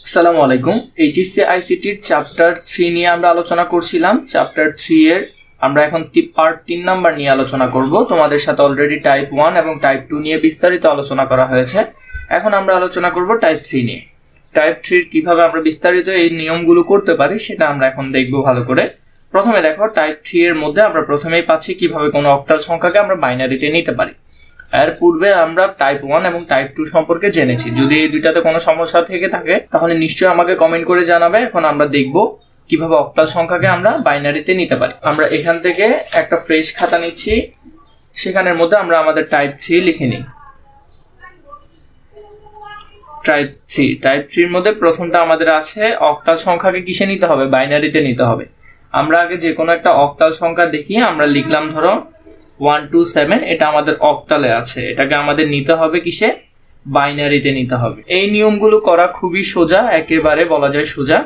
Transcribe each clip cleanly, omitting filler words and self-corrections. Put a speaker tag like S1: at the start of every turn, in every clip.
S1: আসসালামু আলাইকুম। HSC আইসিটির chapter 3 নিয়ে আমরা আলোচনা করছিলাম। চ্যাপ্টার 3 এর আমরা এখন পার্ট 3 নাম্বার নিয়ে আলোচনা করব। তোমাদের সাথে অলরেডি টাইপ 1 এবং টাইপ 2 নিয়ে বিস্তারিত আলোচনা করা হয়েছে। এখন আমরা আলোচনা করব টাইপ 3 নিয়ে। টাইপ 3 কিভাবে আমরা বিস্তারিত এই নিয়মগুলো করতে পারি সেটা আমরা এখন দেখব ভালো করে। প্রথমে দেখো, টাইপ 3 এর মধ্যে আমরা প্রথমেই পাচ্ছি কিভাবে কোনো অক্টাল সংখ্যাকে আমরা বাইনারিতে নিতে পারি। এর পূর্বে আমরা টাইপ 1 এবং টাইপ 2 সম্পর্কে জেনেছি। যদি এই দুইটাতে কোনো সমস্যা থেকে থাকে তাহলে নিশ্চয়ই আমাকে কমেন্ট করে জানাবে। এখন আমরা দেখব কিভাবে অক্টাল সংখ্যাকে আমরা বাইনারিতে নিতে পারি। আমরা এখান থেকে একটা ফ্রেশ খাতা নিচ্ছি, সেখানের মধ্যে আমরা আমাদের টাইপ 3 লিখে নিই। টাইপ 3 এর মধ্যে প্রথমটা আমাদের আছে অক্টাল সংখ্যাকে কিসে নিতে হবে? বাইনারিতে নিতে হবে। আমরা আগে যে কোনো একটা অক্টাল সংখ্যা দেখিয়ে আমরা লিখলাম, ধরো 127, এটা আমাদের অক্টালে আছে, এটাকে আমাদের নিতে হবে কিসে? বাইনারিতে নিতে হবে। এই নিয়মগুলো করা খুবই সোজা, একেবারে বলা যায় সোজা।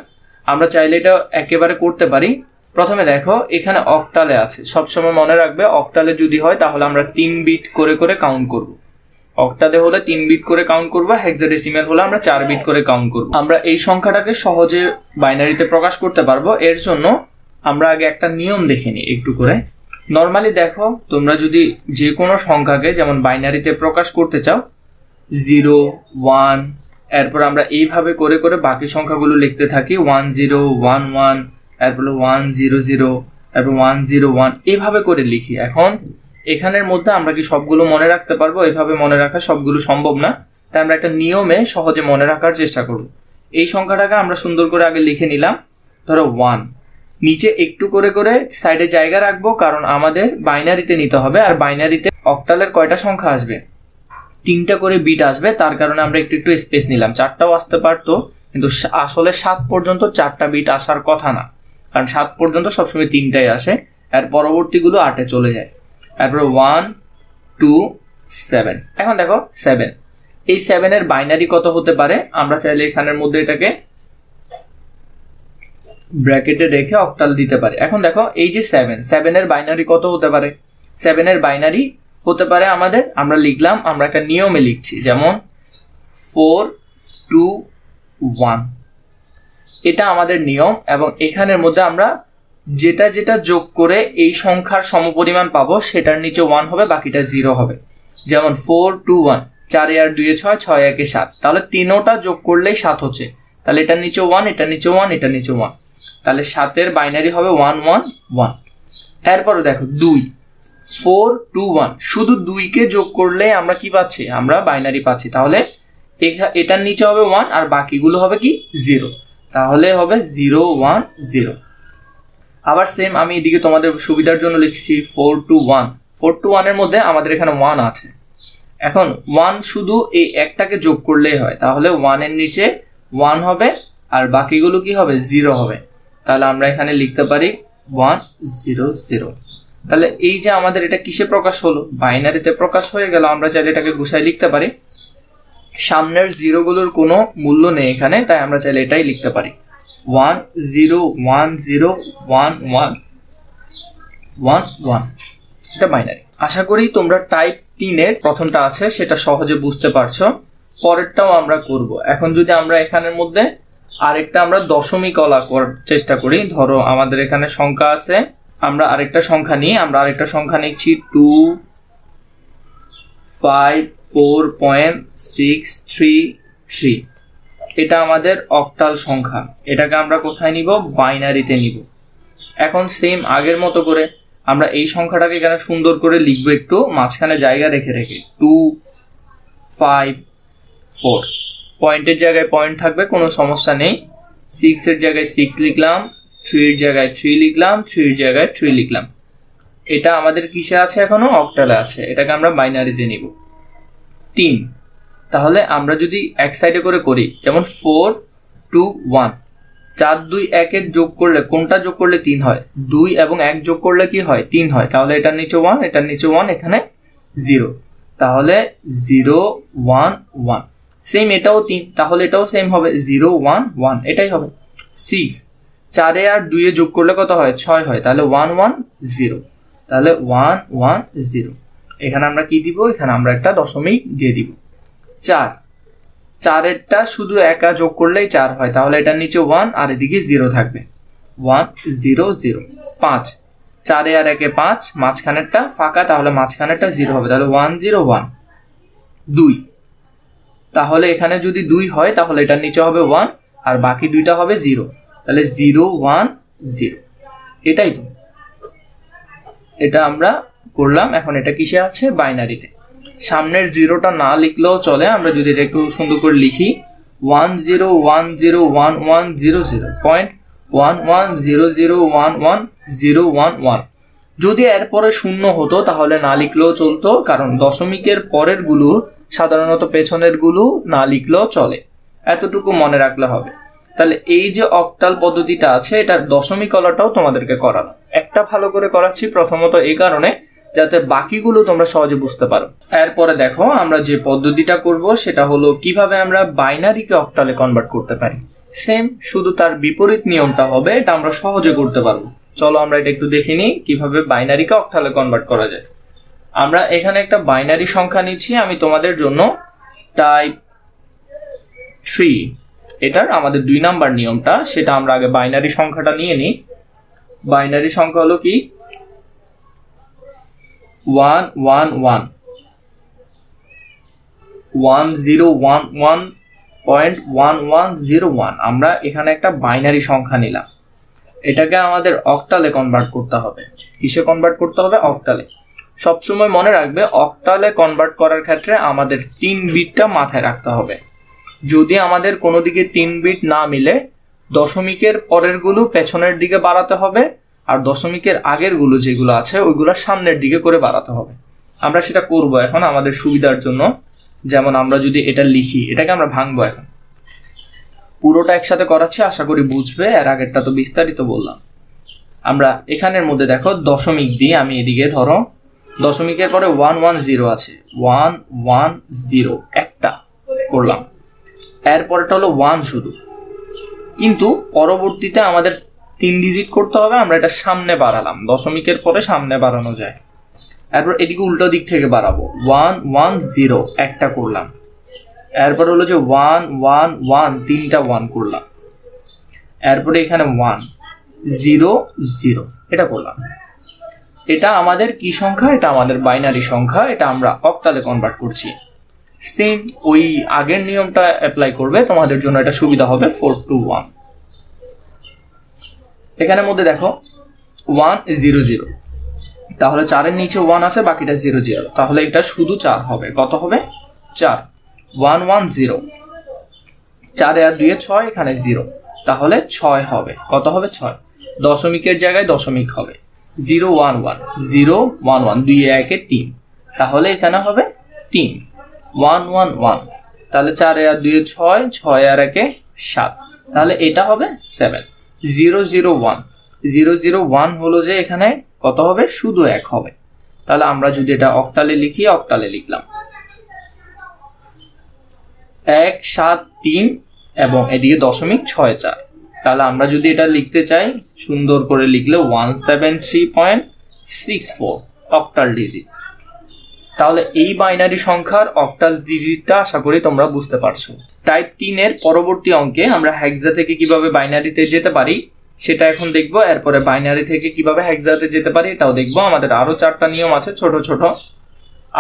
S1: আমরা চাইলে এটা একেবারে করতে পারি। প্রথমে দেখো, এখানে অক্টালে আছে, সবসময় মনে রাখবে অক্টালে যদি হয় তাহলে আমরা 3 বিট করে করে কাউন্ট করব। অক্টালে হলে 3 বিট করে কাউন্ট করব, হেক্সাডেসিমাল হলে আমরা 4 বিট করে কাউন্ট করব। আমরা এই সংখ্যাটাকে সহজে বাইনারিতে প্রকাশ করতে পারবো। এর জন্য আমরা আগে একটা নিয়ম দেখে নিই একটু করে। নর্মালি দেখো, তোমরা যদি যে কোনো সংখ্যাকে যেমন বাইনারিতে প্রকাশ করতে চাও, 0, 1, এরপর আমরা এইভাবে করে করে বাকি সংখ্যাগুলো লিখতে থাকি, 1 0 1 1, এরপর 1 0 0, এরপর 1 0 1, এইভাবে করে লিখি। এখন এখানের মধ্যে আমরা কি সবগুলো মনে রাখতে পারবো? এভাবে মনে রাখা সবগুলো সম্ভব না, তাই আমরা একটা নিয়মে সহজে মনে রাখার চেষ্টা করব। এই সংখ্যাটাকে আমরা সুন্দর করে আগে লিখে নিলাম, ধরো 1। নিচে একটু করে করে সাইডে জায়গা রাখবো, কারণ আমাদের বাইনারিতে নিতে হবে। আর বাইনারিতে অক্টালের কয়টা সংখ্যা আসবে? 3টা করে বিট আসবে, তার কারণে আমরা একটু একটু স্পেস নিলাম। 4টাও আসতে পারতো, কিন্তু আসলে 7 পর্যন্ত 4টা বিট আসার কথা না, কারণ 7 পর্যন্ত সবসময় 3টাই আসে, আর পরবর্তীগুলো 8-এ চলে যায়। তারপরে 1 2 7। এখন দেখো 7, এই 7 এর বাইনারি কত হতে পারে? আমরা চাইলে এখানের মধ্যে এটাকে ব্র্যাকেটে রেখে অক্টাল দিতে পারে। এখন দেখো, এই যে 7 এর বাইনারি কত হতে পারে? 7 এর বাইনারি হতে পারে আমাদের, আমরা লিখলাম, আমরা একটা নিয়মে লিখছি, যেমন 4 2 1, এটা আমাদের নিয়ম। এবং এখানের মধ্যে আমরা যেটা যেটা যোগ করে এই সংখ্যার সমপরিমাণ পাবো সেটার নিচে 1 হবে, বাকিটা 0 হবে। যেমন 4 2 1, 4 আর 2 6, 6 1 7, তাহলে 3টা যোগ করলেই 7 হচ্ছে, তাহলে এটার নিচে 1, এটার নিচে 1, এটার নিচে 1, তাহলে 7 এর বাইনারি হবে 1 1 1। এরপরে দেখো 2, 4 2 1, শুধু 2 কে যোগ করলে আমরা কি পাচ্ছি? আমরা বাইনারি পাচ্ছি। তাহলে এটার নিচে হবে 1 আর বাকিগুলো হবে কি? 0, তাহলে হবে 0 1 0। আবার সেম আমি এদিকে তোমাদের সুবিধার জন্য লিখছি 4 2 1। 4 2 1 এর মধ্যে আমাদের এখানে 1 আছে। এখন 1 শুধু এই একটাকে যোগ করলেই হয়, তাহলে 1 এর নিচে 1 হবে আর বাকিগুলো কি হবে? 0 হবে। তাহলে আমরা এখানে লিখতে পারি 1 0 0। তাহলে এই যে আমাদের এটা কিসে প্রকাশ হলো? বাইনারিতে প্রকাশ হয়ে গেল। আমরা চাইলে এটাকে গুছাই লিখতে পারি, সামনের 0গুলোর কোনো মূল্য নেই এখানে, তাই আমরা চাইলে এটাই লিখতে পারি 1 0 1 0 1 1 1 1। এটা বাইনারি। আশা করি তোমরা টাইপ 3 এর প্রথমটা আছে সেটা সহজে বুঝতে পারছো। পরেরটাও আমরা করব। এখন যদি আমরা এখানের মধ্যে আরেকটা আমরা দশমিক কলা করার চেষ্টা করি, ধরো আমাদের এখানে সংখ্যা আছে, আমরা আরেকটা সংখ্যা নিই। আমরা আরেকটা সংখ্যা নিচ্ছি 254.633। এটা আমাদের অক্টাল সংখ্যা, এটাকে আমরা কোথায় নিব? বাইনারিতে নিব। এখন সেম আগের মতো করে আমরা এই সংখ্যাটাকে এখানে সুন্দর করে লিখবো, একটু মাঝখানে জায়গা রেখে রেখে 2 5 4। পয়েন্টের জায়গায় পয়েন্ট থাকবে, কোনো সমস্যা নেই। 6 এর জায়গায় 6 লিখলাম, 3 এর জায়গায় 3 লিখলাম, 3 এর জায়গায় 3 লিখলাম। এটা আমাদের কিসে আছে? এখনো অক্টালে আছে, এটাকে আমরা বাইনারিতে নিব। 3, তাহলে আমরা যদি এক সাইডে করে করি, যেমন 4 2 1, 4 2 1 এর যোগ করলে কোনটা যোগ করলে 3 হয়? 2 এবং 1 যোগ করলে কি হয়? 3 হয়। তাহলে এটার নিচে 1, এটার নিচে 1, এখানে 0, তাহলে 0 1 1। সেম এটাও 3, তাহলে এটাও সেম হবে 0 1 1, এটাই হবে। 6, 4 আর 2 যোগ করলে কত হয়? 6 হয়, তাহলে 1 1 0, তাহলে 1 1 0। এখানে আমরা কি দিব? এখানে আমরা একটা দশমিক দিয়ে দিব। 4 4-এরটা শুধু একা যোগ করলেই 4 হয়, তাহলে এটার নিচে 1 আর এদিকে 0 থাকবে। 1 0 0 5, 4 আর 1 5, মাঝখানেরটা ফাঁকা, তাহলে মাঝখানেরটা 0 হবে, তাহলে 1 0 1। 2, তাহলে এখানে যদি 2 হয় তাহলে এটার নিচে হবে 1 আর বাকি দুইটা হবে 0, তাহলে 0 1 0। এটাই তো, এটা আমরা করলাম। এখন এটা কিসে আছে? বাইনারিতে। সামনের 0টা না লিখলেও চলে, আমরা যদি এটা একটু সুন্দর করে লিখি 1 0 1 0 1 1 0 0 1 1 0 0 1 1 0 1 1। যদি এরপরে শূন্য হতো তাহলে না লিখলেও চলতো, কারণ দশমিকের পরের গুলো সাধারণত পেছনের গুলো না লিখলেও চলে, এতটুকু মনে রাখলে হবে। তাহলে এই যে অক্টাল পদ্ধতিটা আছে, এটার দশমিক কলাটাও তোমাদেরকে করানো। একটা ভালো করে করাচ্ছি প্রথমত এই কারণে যাতে বাকিগুলো তোমরা সহজে বুঝতে পারো। এরপরে দেখো আমরা যে পদ্ধতিটা করব সেটা হলো কিভাবে আমরা বাইনারিকে অক্টালে কনভার্ট করতে পারি। সেম, শুধু তার বিপরীত নিয়মটা হবে, এটা আমরা সহজে করতে পারবো। চলো আমরা এটা একটু দেখে নিই কিভাবে বাইনারিকে অক্টালে কনভার্ট করা যায়। আমরা এখানে একটা বাইনারি সংখ্যা নিচ্ছি, আমি তোমাদের জন্য টাইপ 3, এটার আমাদের 2 নাম্বার নিয়মটা, সেটা আমরা আগে বাইনারি সংখ্যাটা নিয়ে নিই। বাইনারি সংখ্যা হলো কি 1 1 1 1011.1101। আমরা এখানে একটা বাইনারি সংখ্যা নিলাম, এটাকে আমাদের অক্টালে কনভার্ট করতে হবে। কিসে কনভার্ট করতে হবে? অক্টালে। সবসময় মনে রাখবে অক্টালে কনভার্ট করার ক্ষেত্রে আমাদের 3 বিটটা মাথায় রাখতে হবে। যদি আমাদের কোনো দিকে 3 বিট না মিলে, দশমিকের পরের গুলো পেছনের দিকে বাড়াতে হবে আর দশমিকের আগের গুলো যেগুলো আছে ওইগুলো সামনের দিকে করে বাড়াতে হবে। আমরা সেটা করব এখন আমাদের সুবিধার জন্য। যেমন আমরা যদি এটা লিখি, এটাকে আমরা ভাঙবো এখন, পুরোটা একসাথে করাচ্ছি, আশা করি বুঝবে, এর আগেরটা তো বিস্তারিত বললাম। আমরা এখানের মধ্যে দেখো দশমিক দিয়ে, আমি এদিকে ধরো দশমিকের পরে 1 1 0 আছে, 1 1 0 একটা করলাম, এরপরটা হলো 1 শুধু, কিন্তু পরবর্তীতে আমাদের 3 ডিজিট করতে হবে, আমরা এটা সামনে বাড়ালাম, দশমিকের পরে সামনে বাড়ানো যায়। এরপর এদিকে উল্টো দিক থেকে বাড়াবো, 1 1 0 একটা করলাম, এরপর হলো যে 1 1 1 তিনটা 1 করলাম, এরপরে এখানে 1 0 0 এটা করলাম। এটা আমাদের কি সংখ্যা? এটা আমাদের বাইনারি সংখ্যা, এটা আমরা অক্টালে কনভার্ট করছি। সেম ওই আগের নিয়মটা অ্যাপ্লাই করবে, তোমাদের জন্য এটা সুবিধা হবে। 4 to 1, এখানের মধ্যে দেখো 1 0 0, তাহলে 4-এর নিচে 1 আছে, বাকিটা 0 0, তাহলে এটা শুধু 4 হবে। কত হবে? 4 1 1 0, 4 আর 2 6, এখানে 0, তাহলে 6 হবে। কত হবে? 6। দশমিকের জায়গায় দশমিক হবে, 0 1 1 0 1 1, 2 1 3, তাহলে এখানে হবে 3 1 1 1, তাহলে 4 আর 2 6, 6 আর 1 7, তাহলে এটা হবে 7। 0 0 1 0 0 1 হলো যে এখানে কত হবে? শুধু 1 হবে। তাহলে আমরা যদি এটা অক্টালে লিখি, অক্টালে লিখলাম 1 7 3 এবং এদিকে দশমিক 6 4, তাহলে আমরা যদি এটা লিখতে চাই সুন্দর করে লিখলে 173.64 অক্টাল ডিজিট। তাহলে এই বাইনারি সংখ্যার অক্টাল ডিজিটটা আশা করি তোমরা বুঝতে পারছো। টাইপ 3 এর পরবর্তী অঙ্কে আমরা হেক্সা থেকে কিভাবে বাইনারিতে যেতে পারি সেটা এখন দেখবো, এরপরে বাইনারি থেকে কিভাবে হেক্সাতে যেতে পারি এটাও দেখবো। আমাদের আরো 4টা নিয়ম আছে ছোট ছোট,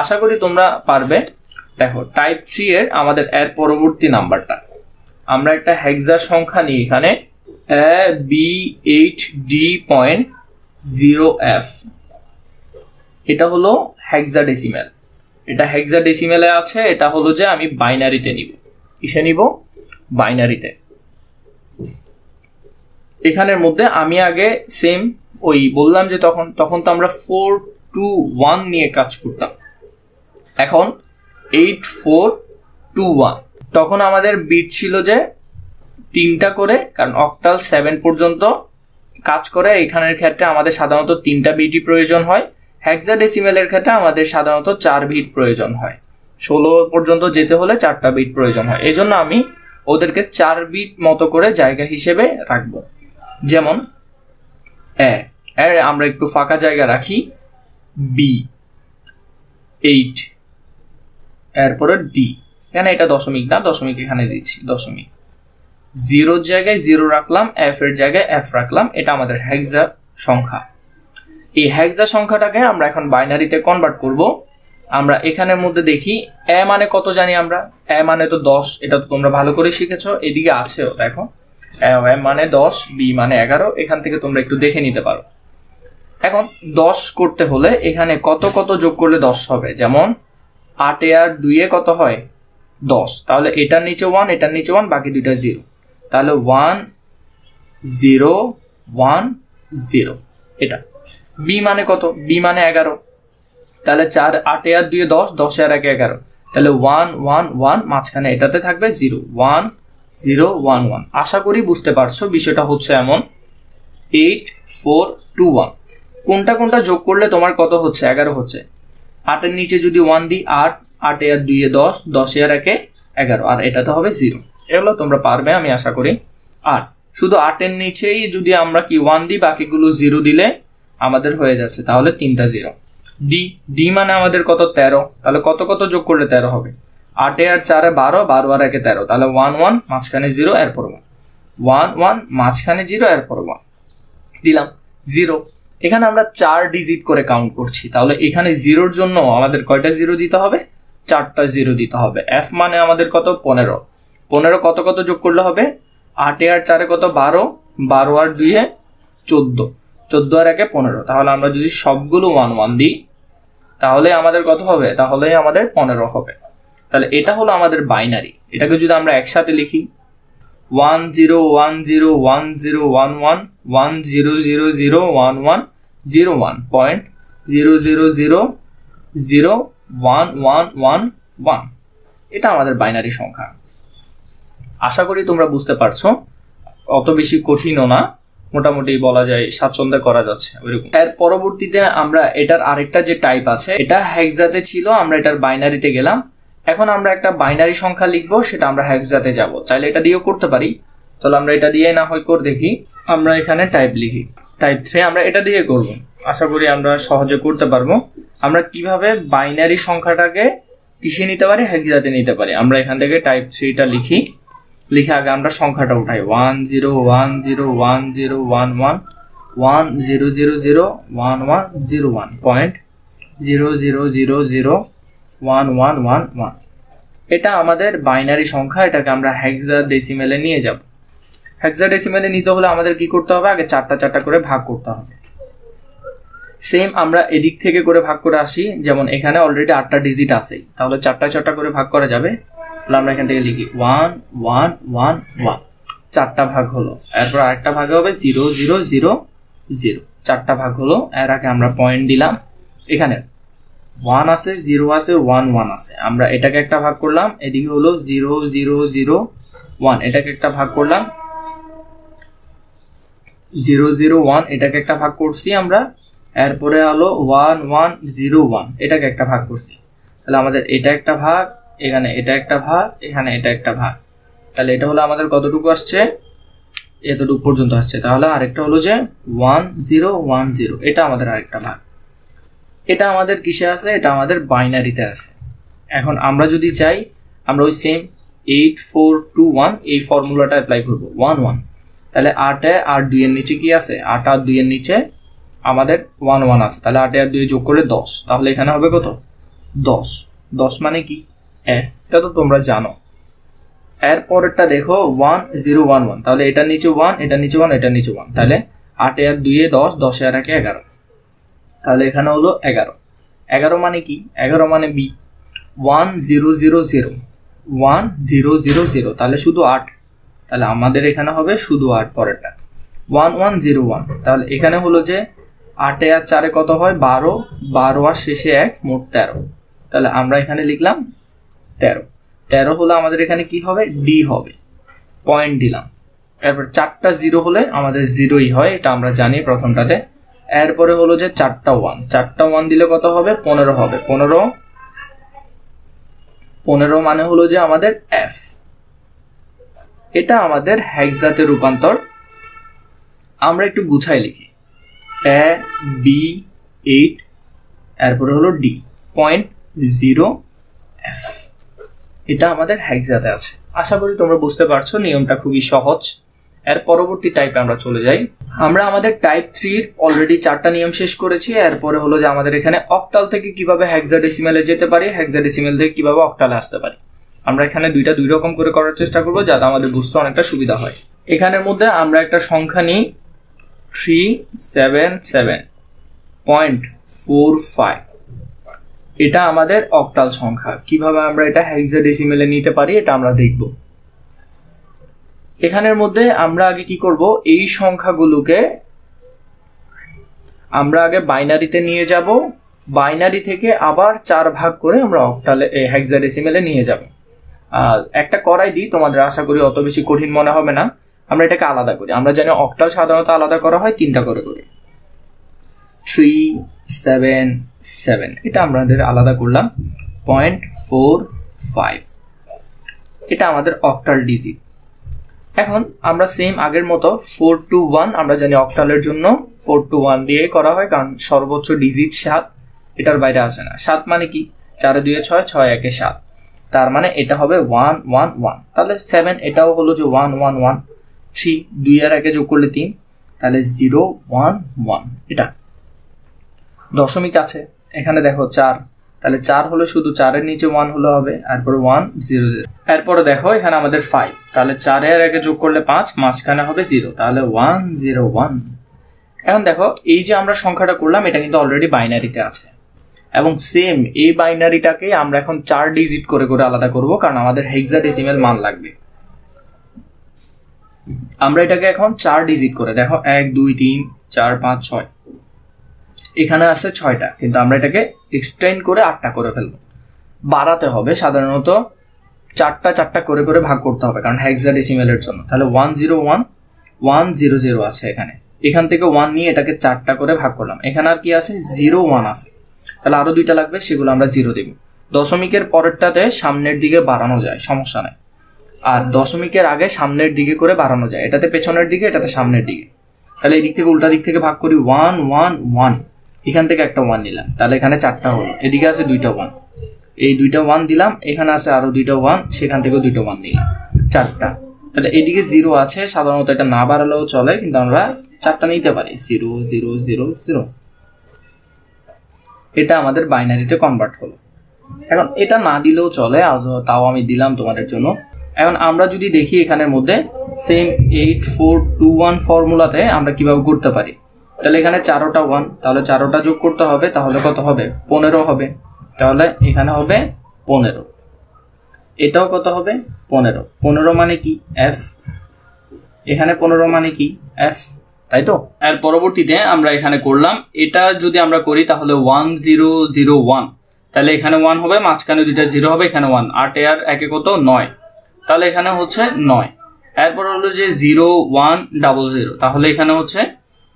S1: আশা করি তোমরা পারবে। দেখো টাইপ 3 এর আমাদের এর পরবর্তী নাম্বারটা, আমরা একটা হেক্সা সংখ্যা নিই এখানে B8D.0F, এটা হলো হেক্সাডেসিমেল, এটা হেক্সাডেসিমেলে আছে। এটা হলো যে আমি বাইনারিতে নিব। কিসে নিব? বাইনারিতে। এখানের মধ্যে আমি আগে সেম ওই বললাম যে তখন তো আমরা 4 2 1 নিয়ে কাজ করতাম, এখন 8 4 2 1। তখন আমাদের বিট ছিল যে 3টা করে, কারণ অক্টাল 7 পর্যন্ত কাজ করে। এখানের ক্ষেত্রে আমাদের সাধারণত 3টা বিটই প্রয়োজন হয়। হেক্সাডেসিমেলের ক্ষেত্রে আমাদের সাধারণত 4 বিট প্রয়োজন হয়। 16 পর্যন্ত যেতে হলে 4টা বিট প্রয়োজন হয়। এই জন্য আমি ওদেরকে 4 বিট মতো করে জায়গা হিসেবে রাখবো। যেমন আমরা একটু ফাঁকা জায়গা রাখি, B 8, এরপরে D এখানে এটা দশমিক না, দশমিক এখানে দিচ্ছি, দশমিক। জিরোর জায়গায় জিরো রাখলাম, এফ এর জায়গায় এফ রাখলাম, এটা আমাদের হেক্সা সংখ্যা। এই হেক্সা সংখ্যাটাকে আমরা এখন বাইনারিতে কনভার্ট করব। আমরা এখানের মধ্যে দেখি এ মানে কত জানি আমরা, এ মানে তো 10, এটা তো তোমরা ভালো করে শিখেছো, এদিকে আছেও দেখো, এ মানে 10, বি মানে 11, এখান থেকে তোমরা একটু দেখে নিতে পারো। এখন 10 করতে হলে এখানে কত কত যোগ করলে 10 হবে, যেমন 8 আর 2 কত হয় 10, তাহলে এটার নিচে 1, এটার নিচে 1, বাকি দুইটা 0, তাহলে 1 0 1 0। এটা বি মানে কত, বি মানে 11, তাহলে 4 8 আর 2 10, 10 আর 1 11, তাহলে 1 1 1, মাঝখানে এটাতে থাকবে 0 1 0 1 1। আশা করি বুঝতে পারছো বিষয়টা হচ্ছে এমন 8 4 2 1। কোনটা কোনটা যোগ করলে তোমার কত হচ্ছে, 11 হচ্ছে। 8 এর নিচে যদি 1 দিই 8, 8 আর 2 10, 10 আর 1 11, আর এটাতে হবে 0। এগুলো তোমরা পারবে আমি আশা করি। আর শুধু 8 এর নিচেই যদি আমরা কি 1 দিই, বাকিগুলো 0 দিলে আমাদের হয়ে যাচ্ছে, তাহলে 3টা 0। ডি, ডি মানে আমাদের কত 13, তাহলে কত কত যোগ করলে 13 হবে, 8 আর 4 12, 12 আর 1 13, তাহলে 1 1, মাঝখানে 0, এরপর 1 1 1, মাঝখানে 0, এরপর 1 দিলাম 0। এখানে আমরা 4 ডিজিট করে কাউন্ট করছি, তাহলে এখানে 0-র জন্য আমাদের কয়টা 0 দিতে হবে, 4টা 0 দিতে হবে। এফ মানে আমাদের কত 15, 15 কত কত যোগ করলে হবে, 8 আর 4 কত 12, 12 আর 2 14, 14 আর 1 15, তাহলে আমরা যদি সবগুলো 1 1 দিই তাহলে আমাদের কত হবে, তাহলে আমাদের 15 হবে। তাহলে এটা হলো আমাদের বাইনারি। এটাকে যদি আমরা একসাথে লিখি 1 0 1 0 1 0 1 1 1 0 0 0 1 1 0 1 পয়েন্ট 0 0 0 0 1 1 1 1, এটা আমাদের বাইনারি সংখ্যা। আশা করি তোমরা বুঝতে পারছো, অত বেশি কঠিনও না, মোটামুটি বলা যায় স্বাচ্ছন্দ্যে করা যাচ্ছে ওইরকম। এর পরবর্তীতে আমরা এটার আরেকটা যে টাইপ আছে, এটা হেক্সাতে ছিল, আমরা এটার বাইনারিতে গেলাম। এখন আমরা একটা বাইনারি সংখ্যা লিখবো, সেটা আমরা হেক্সাতে যাব। চাইলে এটা দিয়েও করতে পারি, তাহলে আমরা এটা দিয়ে না হয় করে দেখি। আমরা এখানে টাইপ লিখি, টাইপ 3, আমরা এটা দিয়ে করব, আশা করি আমরা সহজে করতে পারবো। আমরা কিভাবে বাইনারি সংখ্যাটাকে কিসে নিতে পারি, হেক্সাতে নিতে পারি। আমরা এখান থেকে টাইপ 3টা লিখি, লিখে আগে আমরা সংখ্যাটা উঠাই 1 0 1 0 1 0 1 1 1 0 0 0 1 1 0 1 পয়েন্ট 0 0 0 0 1 1 1 1। এটা আমাদের বাইনারি সংখ্যা, এটাকে আমরা হেক্সাডেসিমেলে নিয়ে যাব। হেক্সাডেসিমেলে নিতে হলে আমাদের কি করতে হবে, আগে 4টা 4টা করে ভাগ করতে হবে। সেম আমরা এদিক থেকে করে ভাগ করে আসি, যেমন এখানে অলরেডি 8টা ডিজিট আছে, তাহলে 4টা 4টা করে ভাগ করা যাবে। তাহলে আমরা এখান থেকে লিখি 1 1 1 1, 4টা ভাগ হলো। এরপর আরেকটা ভাগ হবে 0 0 0 0, 4টা ভাগ হলো। এর আগে আমরা পয়েন্ট দিলাম, এখানে 1 আছে 0 আছে 1 1 আছে, আমরা এটাকে একটা ভাগ করলাম। এদিকে হলো 0 0 0 1, এটাকে একটা ভাগ করলাম। 0 0 1, এটাকে একটা ভাগ করছি আমরা। এরপরে হলো 1 1 0 1, এটাকে একটা ভাগ করছি। তাহলে আমাদের এটা একটা ভাগ, এখানে এটা একটা ভাগ, এখানে এটা একটা ভাগ। তাহলে এটা হলো আমাদের কতটুকু আসছে, এতটুকু পর্যন্ত আসছে। তাহলে আরেকটা হলো যে 1 0 1 0, এটা আমাদের আরেকটা ভাগ। এটা আমাদের কিসে আছে, এটা আমাদের বাইনারিতে আছে। এখন আমরা যদি চাই, আমরা ওই সেম 8 4 2 1 এই ফর্মুলাটা অ্যাপ্লাই করব, 1 1। তাহলে 8 আর 2 এর নিচে কি আছে, 8 আর 2 এর নিচে আমাদের 1 1 আছে, তাহলে 8 আর 2 যোগ করে 10, তাহলে এখানে হবে কত 10। 10 মানে কি, এটা তো তোমরা জানো। এর পরেরটা দেখো 1 0 1 1, তাহলে এটার নিচে 1, এটার নিচে 1, এটার নিচে 1, তাহলে 8 আর 2 10, 10 আর 1 11, তাহলে এখানে হলো 11। 11 মানে কি, 11 মানে বি। 1 0 0 0 1 0 0 0, তাহলে শুধু 8, তাহলে আমাদের এখানে হবে শুধু 8 পরেরটা 1 1 0 1, তাহলে এখানে হলো যে 8 আর 4 কত হয় 12, 12 আর শেষে 1, মোট 13, তাহলে আমরা এখানে লিখলাম 13। 13 হলো আমাদের এখানে কি হবে, ডি হবে, পয়েন্ট দিলাম। এরপর 4টা 0 হলে আমাদের 0ই হয়, এটা আমরা জানি প্রথমটাতে। এরপরে হলো যে 4টা 1, 4টা 1 দিলে কত হবে 15 হবে, 15 মানে হলো যে আমাদের এফ। এটা আমাদের হেক্সাতে রূপান্তর। আমরা একটু গুছাই লিখি, এ বি 8, এরপরে হলো ডি, পয়েন্ট 0 এফ। এটা আমাদের হেক্সাতে আছে। আশা করি তোমরা বুঝতে পারছো, নিয়মটা খুবই সহজ। এর পরবর্তী টাইপে আমরা চলে যাই। আমরা আমাদের টাইপ 3 অলরেডি 4টা নিয়ম শেষ করেছি। এরপরে হলো যে আমাদের এখানে অক্টাল থেকে কিভাবে হেক্সাডেসিমেলে যেতে পারি, হেক্সাডেসিমেল থেকে কিভাবে অক্টালে আসতে পারি। আমরা এখানে দুই রকম করে করার চেষ্টা করবো, যাতে আমাদের বুঝতে অনেকটা সুবিধা হয়। এখানের মধ্যে আমরা একটা সংখ্যা নিই 377.45। এটা আমাদের অক্টাল সংখ্যা। কিভাবে আমরা এটা হেক্সাডেসিমেলে নিতে পারি এটা আমরা দেখব। এখানের মধ্যে আমরা আগে কি করব, এই সংখ্যাগুলোকে আমরা আগে বাইনারিতে নিয়ে যাব, বাইনারি থেকে আবার 4 ভাগ করে আমরা অক্টালে হেক্সাডেসিমেলে নিয়ে যাব। আর একটা করাই দিই, তোমাদের আশা করি অত বেশি কঠিন মনে হবে না। আমরা এটাকে আলাদা করি। আমরা জানি অক্টাল সাধারণত আলাদা করা হয় 3টা করে 377, এটা আমাদের আলাদা করলাম 0.45। এটা আমাদের অক্টাল ডিজিট। এখন আমরা সেম আগের মতো 4 to 1, আমরা জানি অক্টালের জন্য 4 to 1 দিয়ে করা হয়, কারণ সর্বোচ্চ ডিজিট 7, এটার বাইরে আসে না। 7 মানে কি, 4 2 6, 6 1 7, তার মানে এটা হবে 1 1 1। তাহলে 7 এটাও হলো যে 1 1 1। 3 2 আর 1 যোগ করলে 3, তাহলে 0 1 1। এটা দশমিক আছে এখানে, দেখো 4, তাহলে 4 হলো শুধু 4 এর নিচে 1 হলো হবে, এরপর 1 0 0। এরপরে দেখো এখানে আমাদের 5, তাহলে 4 এর আগে যোগ করলে 5, মাঝখানে হবে 0, তাহলে 1 0 1। এখন দেখো এই যে আমরা সংখ্যাটা করলাম, এটা কিন্তু অলরেডি বাইনারিতে আছে, এবং সেম এই বাইনারিটাকে আমরা এখন 4 ডিজিট করে করে আলাদা করব, কারণ আমাদের হেক্সাডেসিমেল মান লাগবে। আমরা এটাকে এখন 4 ডিজিট করে, দেখো 1 2 3 4 5 6, এখানে আছে 6টা, কিন্তু আমরা এটাকে এক্সটেন্ড করে 8টা করে ফেলবো। বাড়াতে হবে, সাধারণত 4টা করে করে ভাগ করতে হবে, কারণ হেক্সাডেসিমেলের জন্য। তাহলে 1 0 1 1 0 0 আছে এখানে, এখান থেকে 1 নিয়ে এটাকে 4টা করে ভাগ করলাম। এখানে আর কি আছে, 0 1 আছে, তাহলে আরো 2টা লাগবে, সেগুলো আমরা 0 দেব। দশমিকের পরেরটাতে সামনের দিকে বাড়ানো যায়, সমস্যা নাই। আর দশমিকের আগে সামনের দিকে করে বাড়ানো যায়, এটাতে পেছনের দিকে, এটাতে সামনের দিকে। তাহলে এই দিক থেকে উল্টা দিক থেকে ভাগ করি, 1 1 1, এখান থেকে একটা 1 নিলাম, তাহলে এখানে 4টা হলো। এদিকে আছে 2টা 1, এই 2টা 1 দিলাম, এখানে আছে আরো 2টা 1, সেখান থেকে 2টা 1 নিলাম, 4টা। তাহলে এদিকে 0 আছে, সাধারণত এটা না বাড়ালেও চলে, কিন্তু আমরা 4টা নিতে পারি, 0 0 0 0। এটা আমাদের বাইনারিতে কনভার্ট হলো। এখন এটা না দিলেও চলে, তাও আমি দিলাম তোমাদের জন্য। এখন আমরা যদি দেখি এখানের মধ্যে সেম 8 4 2 1 ফর্মুলাতে আমরা কিভাবে করতে পারি। তাহলে এখানে 4টা 1, তাহলে 4টা যোগ করতে হবে, তাহলে কত হবে, 15 হবে। তাহলে এখানে হবে 15, এটাও কত হবে, 15। 15 মানে কি, f, এখানে 15 মানে কি, f, তাই তো। এর পরবর্তীতে আমরা এখানে করলাম, এটা যদি আমরা করি তাহলে 1 0 0 1, তাহলে এখানে 1 হবে, মাঝখানে 2টা 0 হবে, এখানে 1, 8 আর 1 কত 9, তাহলে এখানে হচ্ছে 9। এরপর হলো যে 0 1 0 0, তাহলে এখানে হচ্ছে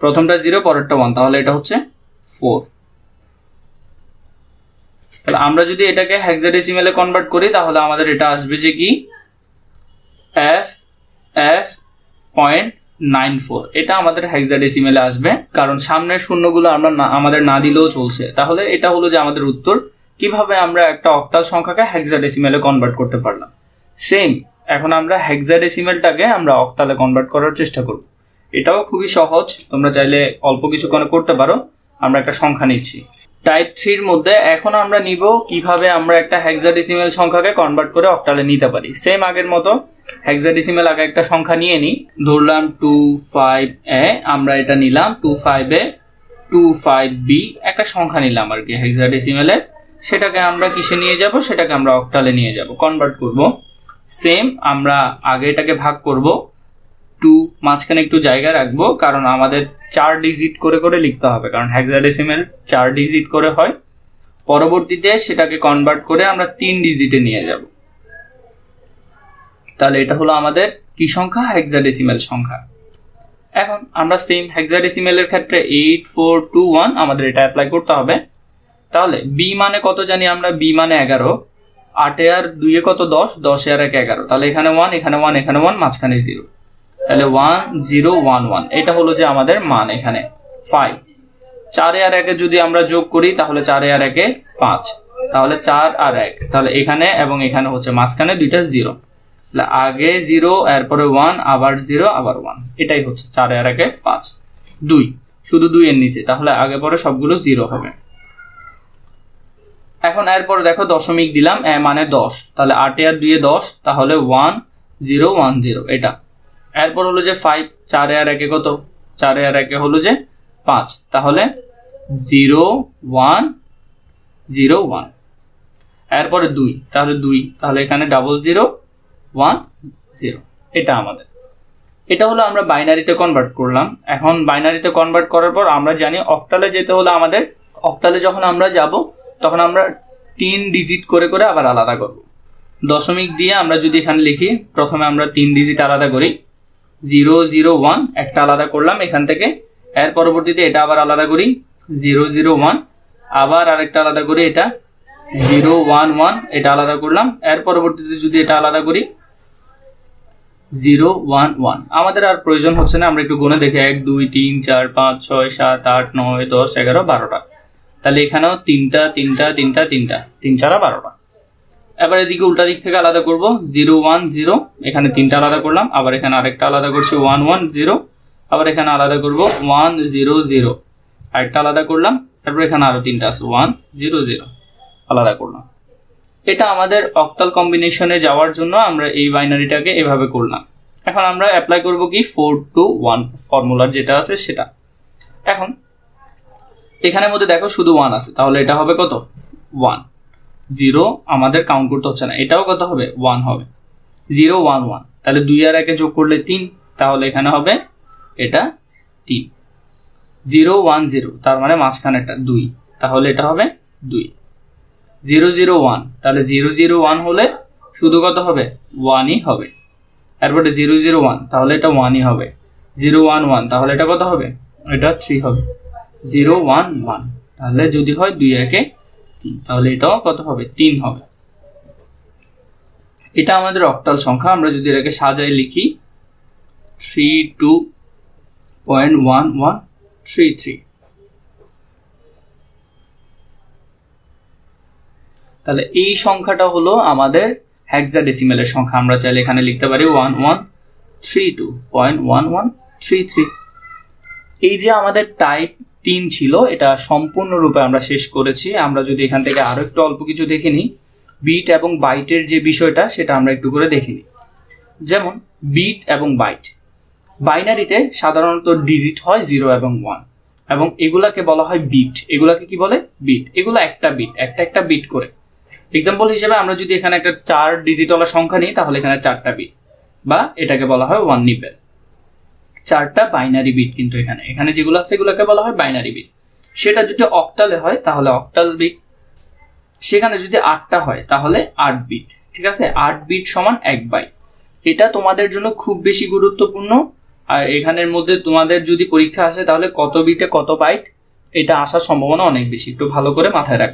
S1: প্রথমটা 0, পরেরটা 1, তাহলে এটা হচ্ছে 4। তাহলে আমরা যদি এটাকে হেক্সাডেসিমেলে কনভার্ট করি, তাহলে আমাদের এটা আসবে যে কি, f.94। এটা আমাদের হেক্সাডেসিমেলে আসবে, কারণ সামনের শূন্যগুলো আমরা আমাদের না দিলেও চলছে। তাহলে এটা হলো যে আমাদের উত্তর, কিভাবে আমরা একটা অক্টাল সংখ্যাকে হেক্সাডেসিমেলে কনভার্ট করতে পারলাম। সেম এখন আমরা হেক্সাডেসিমেলটাকে আমরা অক্টালে কনভার্ট করার চেষ্টা করব। এটাও খুবই সহজ, তোমরা চাইলে অল্প কিছুক্ষণ করতে পারো। আমরা একটা সংখ্যা নিচ্ছি টাইপ 3 এর মধ্যে। এখন আমরা নিব কিভাবে আমরা একটা হেক্সাডেসিমেল সংখ্যাকে কনভার্ট করে অক্টালে নিতে পারি। সেম আগের মতো হেক্সাডেসিমেল আগে একটা সংখ্যা নিয়ে নিই, ধরলাম 25a, আমরা এটা নিলাম 25a 25b, একটা সংখ্যা নিলাম আর কি হেক্সাডেসিমেলের। সেটাকে আমরা কিসে নিয়ে যাব, সেটাকে আমরা অক্টালে নিয়ে যাব, কনভার্ট করব। সেম আমরা আগে এটাকে ভাগ করব, 2 মাঝখানে একটু জায়গা রাখবো, কারণ আমাদের 4 ডিজিট করে করে লিখতে হবে, কারণ হেক্সাডেসিমেল 4 ডিজিট করে হয়। পরবর্তীতে সেটাকে কনভার্ট করে আমরা 3 ডিজিটে নিয়ে যাব। তাহলে এটা হলো আমাদের কি সংখ্যা, হেক্সাডেসিমেল সংখ্যা। এখন আমরা সেম হেক্সাডেসিমেলের ক্ষেত্রে 8 4 2 1 আমাদের এটা অ্যাপ্লাই করতে হবে। তাহলে বি মানে কত জানি আমরা, বি মানে 11, 8 আর 2 এ কত 10, 10 আর 1 11, তাহলে এখানে 1 এখানে 1 এখানে 1, মাঝখানে 0, তাহলে 1 0 1 1। এটা হলো যে আমাদের মান এখানে 5। 4 আর 1 যদি আমরা যোগ করি, তাহলে 4 আর 1 5, তাহলে 4 আর 1, তাহলে এখানে এবং এখানে হচ্ছে মাঝখানে দুইটা 0, তাহলে আগে 0 এরপরে 1 আবার 0 আবার 1, এটাই হচ্ছে 4 আর 1 5 2, শুধু 2 এর নিচে, তাহলে আগে পরে সবগুলো 0 হবে। এখন এরপর দেখো দশমিক দিলাম, মানে 10, তাহলে 8 আর 2 10, তাহলে 1 0 1 0 এটা। এরপর হলো যে 5, 4 আর 1 কত, 4 আর 1 হলো যে 5, তাহলে 0 1 0 1। এরপরে 2, তাহলে 2, তাহলে এখানে 00 1 0, এটা আমাদের। এটা হলো আমরা বাইনারিতে কনভার্ট করলাম। এখন বাইনারিতে কনভার্ট করার পর আমরা জানি অক্টালে যেতে হলে আমাদের, অক্টালে যখন আমরা যাব তখন আমরা 3 ডিজিট করে করে আবার আলাদা করব। দশমিক দিয়ে আমরা যদি এখানে লিখি, প্রথমে আমরা 3 ডিজিট আলাদা করি, 0 0 1 একটা আলাদা করলাম এখান থেকে, এর পরবর্তীতে এটা আবার আলাদা করি 0 0 1, আবার আরেকটা আলাদা করি এটা 0 1 1, এটা আলাদা করলাম, এর পরবর্তীতে যদি এটা আলাদা করি 0 1 1। আমাদের আর প্রয়োজন হচ্ছে না, আমরা একটু গুণে দেখি 1 2 3 4 5 6 7 8 9 10 11 12টা, তাহলে এখানেও 3টা 3টা 3টা 3টা, 3 4 12টা। এবার এদিকে উল্টা দিক থেকে আলাদা করব, 0 1 0, এখানে 3টা আলাদা করলাম, আবার এখানে আরেকটা আলাদা করছি 1 1 0, আবার এখানে আলাদা করব 1 0 0, আরেকটা আলাদা করলাম, তারপর এখানে আরো 3টা আছে 1 0 0 আলাদা করলাম। এটা আমাদের অক্টাল কম্বিনেশনে যাওয়ার জন্য আমরা এই বাইনারিটাকে এভাবে করলাম। এখন আমরা অ্যাপ্লাই করব কি 4 to 1 ফর্মুলার যেটা আছে সেটা। এখন এখানের মধ্যে দেখো শুধু 1 আছে, তাহলে এটা হবে কত 1, 0 আমাদের কাউন্ট করতে হচ্ছে না, এটাও কত হবে 1 হবে, 0 1 1, তাহলে 2 আর 1 যোগ করলে 3, তাহলে এখানে হবে এটা 3, 0 1 0, তার মানে মাঝখানেরটা 2, তাহলে এটা হবে 2, 0 0 1, তাহলে 0 0 1 হলে শুধু কত হবে 1ই হবে, এরপরে 0 0 1, তাহলে এটা 1ই হবে, 0 1 1, তাহলে এটা কত হবে, এটা 3 হবে, 0 1 1, তাহলে যদি হয় 2 1 3, তাহলে এটাও কত হবে 3 হবে। এটা আমাদের অক্টাল সংখ্যা। আমরা যদি এটাকে সাজায় লিখি 32.1133, তাহলে এই সংখ্যাটা হলো আমাদের হেক্সাডেসিমেলের সংখ্যা। আমরা চাইলে এখানে লিখতে পারি 1132.1133। এই যে আমাদের টাইপ 3 ছিল, এটা সম্পূর্ণরূপে আমরা শেষ করেছি। আমরা যদি এখান থেকে আরো একটু অল্প কিছু দেখে নিই, বিট এবং বাইটের যে বিষয়টা সেটা আমরা একটু করে দেখে নিই। যেমন বিট এবং বাইট, বাইনারিতে সাধারণত ডিজিট হয় 0 এবং 1, এবং এগুলাকে বলা হয় বিট। এগুলাকে কি বলে, বিট। এগুলো একটা বিট, একটা বিট করে। এক্সাম্পল হিসেবে আমরা যদি এখানে একটা 4 ডিজিটওয়ালা সংখ্যা নিই, তাহলে এখানে 4টা বিট, বা এটাকে বলা হয় 1 নিপেল, 4টা বাইনারি বিট। কিন্তু এখানে যেগুলো আছে সেগুলোকে বলা হয় বাইনারি বিট। সেটা যদি অক্টালে হয় তাহলে অক্টাল বিট, সেখানে যদি 8টা হয় তাহলে 8 বিট। ঠিক আছে, 8 বিট সমান 1 বাইট। এটা তোমাদের জন্য খুব বেশি গুরুত্বপূর্ণ। আর এখানের মধ্যে তোমাদের যদি পরীক্ষা আসে তাহলে কত বিটে কত বাইট, এটা আসার সম্ভাবনা অনেক বেশি, একটু ভালো করে মাথায় রাখবে।